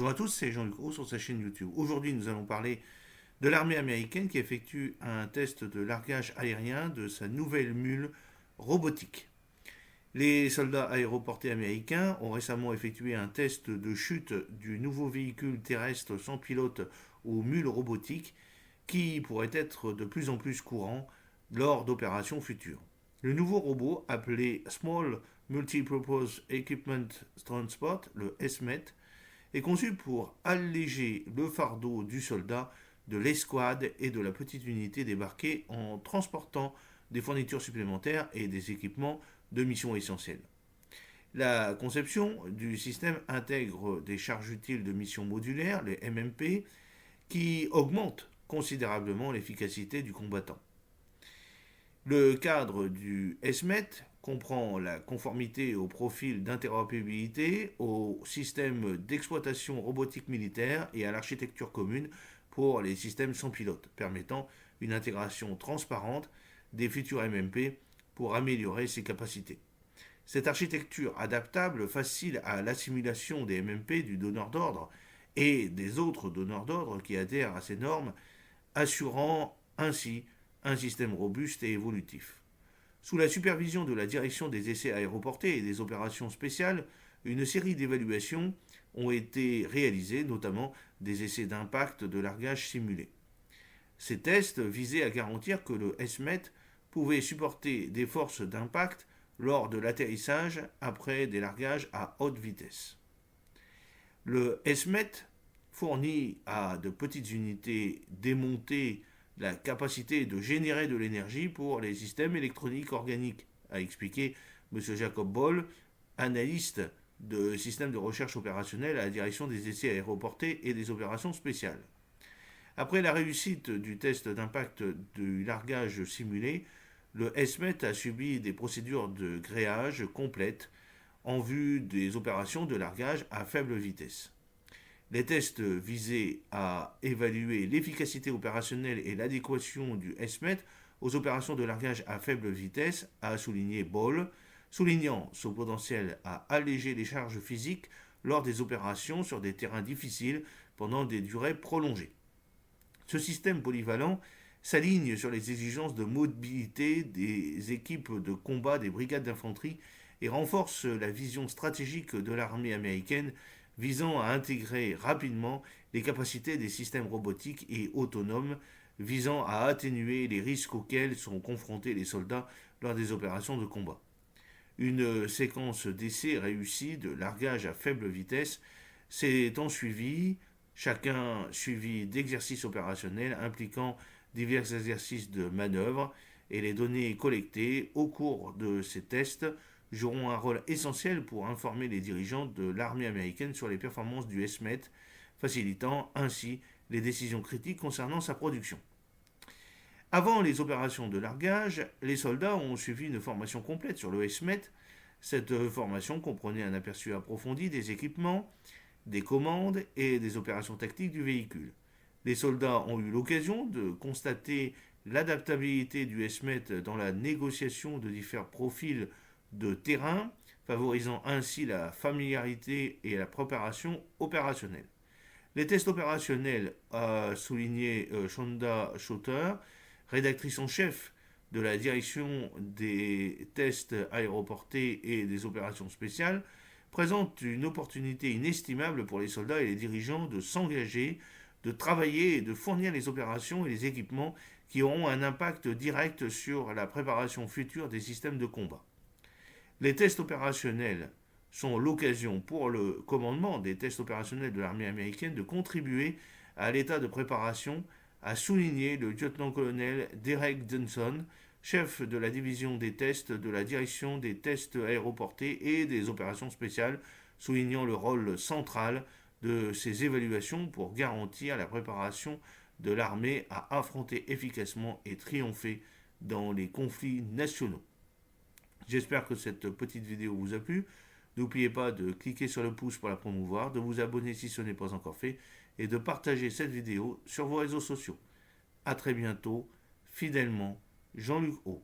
Bonjour à tous, c'est Jean-Luc Roux sur sa chaîne YouTube. Aujourd'hui, nous allons parler de l'armée américaine qui effectue un test de largage aérien de sa nouvelle mule robotique. Les soldats aéroportés américains ont récemment effectué un test de chute du nouveau véhicule terrestre sans pilote aux mules robotiques qui pourrait être de plus en plus courant lors d'opérations futures. Le nouveau robot, appelé Small Multipurpose Equipment Transport, le SMET, est conçu pour alléger le fardeau du soldat, de l'escouade et de la petite unité débarquée en transportant des fournitures supplémentaires et des équipements de mission essentielle. La conception du système intègre des charges utiles de mission modulaires, les MMP, qui augmentent considérablement l'efficacité du combattant. Le cadre du SMET comprend la conformité au profil d'interopérabilité, au système d'exploitation robotique militaire et à l'architecture commune pour les systèmes sans pilote, permettant une intégration transparente des futurs MMP pour améliorer ses capacités. Cette architecture adaptable facile à l'assimilation des MMP du donneur d'ordre et des autres donneurs d'ordre qui adhèrent à ces normes, assurant ainsi un système robuste et évolutif. Sous la supervision de la direction des essais aéroportés et des opérations spéciales, une série d'évaluations ont été réalisées, notamment des essais d'impact de largage simulés. Ces tests visaient à garantir que le SMET pouvait supporter des forces d'impact lors de l'atterrissage après des largages à haute vitesse. Le SMET fournit à de petites unités démontées la capacité de générer de l'énergie pour les systèmes électroniques organiques, a expliqué M. Jacob Boll, analyste de systèmes de recherche opérationnelle à la direction des essais aéroportés et des opérations spéciales. Après la réussite du test d'impact du largage simulé, le SMET a subi des procédures de gréage complètes en vue des opérations de largage à faible vitesse. Les tests visaient à évaluer l'efficacité opérationnelle et l'adéquation du SMET aux opérations de largage à faible vitesse, a souligné Boll, soulignant son potentiel à alléger les charges physiques lors des opérations sur des terrains difficiles pendant des durées prolongées. Ce système polyvalent s'aligne sur les exigences de mobilité des équipes de combat des brigades d'infanterie et renforce la vision stratégique de l'armée américaine visant à intégrer rapidement les capacités des systèmes robotiques et autonomes visant à atténuer les risques auxquels sont confrontés les soldats lors des opérations de combat. Une séquence d'essais réussie de largage à faible vitesse s'est ensuivie, chacun suivi d'exercices opérationnels impliquant divers exercices de manœuvre, et les données collectées au cours de ces tests joueront un rôle essentiel pour informer les dirigeants de l'armée américaine sur les performances du SMET, facilitant ainsi les décisions critiques concernant sa production. Avant les opérations de largage, les soldats ont suivi une formation complète sur le SMET. Cette formation comprenait un aperçu approfondi des équipements, des commandes et des opérations tactiques du véhicule. Les soldats ont eu l'occasion de constater l'adaptabilité du SMET dans la négociation de différents profils de terrain, favorisant ainsi la familiarité et la préparation opérationnelle. Les tests opérationnels, a souligné Shonda Shooter, rédactrice en chef de la direction des tests aéroportés et des opérations spéciales, présentent une opportunité inestimable pour les soldats et les dirigeants de s'engager, de travailler et de fournir les opérations et les équipements qui auront un impact direct sur la préparation future des systèmes de combat. Les tests opérationnels sont l'occasion pour le commandement des tests opérationnels de l'armée américaine de contribuer à l'état de préparation, a souligné le lieutenant-colonel Derek Johnson, chef de la division des tests de la direction des tests aéroportés et des opérations spéciales, soulignant le rôle central de ces évaluations pour garantir la préparation de l'armée à affronter efficacement et triompher dans les conflits nationaux. J'espère que cette petite vidéo vous a plu. N'oubliez pas de cliquer sur le pouce pour la promouvoir, de vous abonner si ce n'est pas encore fait et de partager cette vidéo sur vos réseaux sociaux. A très bientôt, fidèlement, Jean-Luc O.